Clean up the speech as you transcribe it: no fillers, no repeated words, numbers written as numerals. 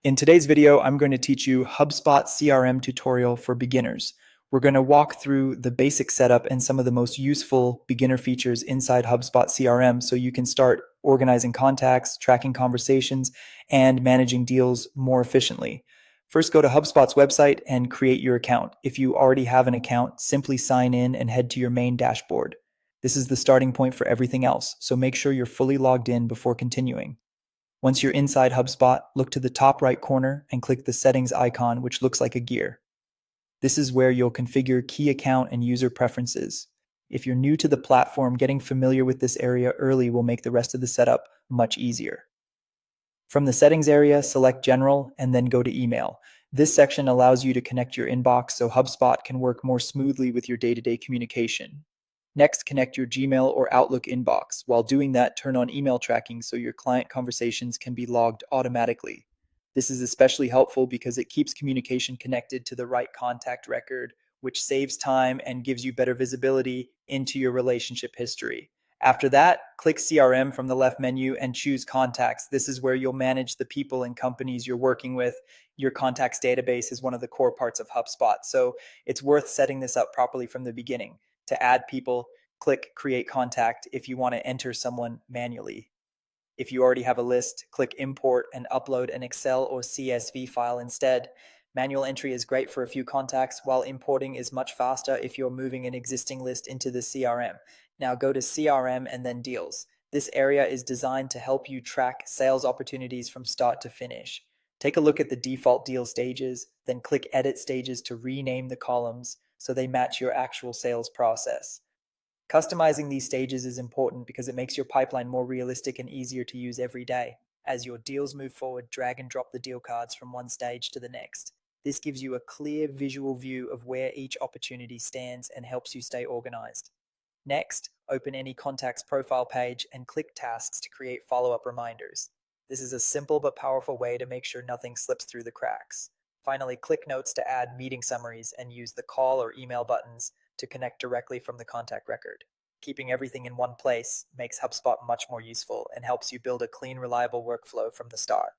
In today's video, I'm going to teach you HubSpot CRM tutorial for beginners. We're going to walk through the basic setup and some of the most useful beginner features inside HubSpot CRM so you can start organizing contacts, tracking conversations, and managing deals more efficiently. First, go to HubSpot's website and create your account. If you already have an account, simply sign in and head to your main dashboard. This is the starting point for everything else, so make sure you're fully logged in before continuing. Once you're inside HubSpot, look to the top right corner and click the settings icon, which looks like a gear. This is where you'll configure key account and user preferences. If you're new to the platform, getting familiar with this area early will make the rest of the setup much easier. From the settings area, select General and then go to Email. This section allows you to connect your inbox so HubSpot can work more smoothly with your day-to-day communication. Next, connect your Gmail or Outlook inbox. While doing that, turn on email tracking so your client conversations can be logged automatically. This is especially helpful because it keeps communication connected to the right contact record, which saves time and gives you better visibility into your relationship history. After that, click CRM from the left menu and choose Contacts. This is where you'll manage the people and companies you're working with. Your contacts database is one of the core parts of HubSpot, so it's worth setting this up properly from the beginning. To add people, click Create Contact if you want to enter someone manually. If you already have a list, click Import and upload an Excel or CSV file instead. Manual entry is great for a few contacts, while importing is much faster if you're moving an existing list into the CRM. Now go to CRM and then Deals. This area is designed to help you track sales opportunities from start to finish. Take a look at the default deal stages, then click Edit Stages to rename the columns so they match your actual sales process. Customizing these stages is important because it makes your pipeline more realistic and easier to use every day. As your deals move forward, drag and drop the deal cards from one stage to the next. This gives you a clear visual view of where each opportunity stands and helps you stay organized. Next, open any contact's profile page and click Tasks to create follow-up reminders. This is a simple but powerful way to make sure nothing slips through the cracks. Finally, click Notes to add meeting summaries and use the call or email buttons to connect directly from the contact record. Keeping everything in one place makes HubSpot much more useful and helps you build a clean, reliable workflow from the start.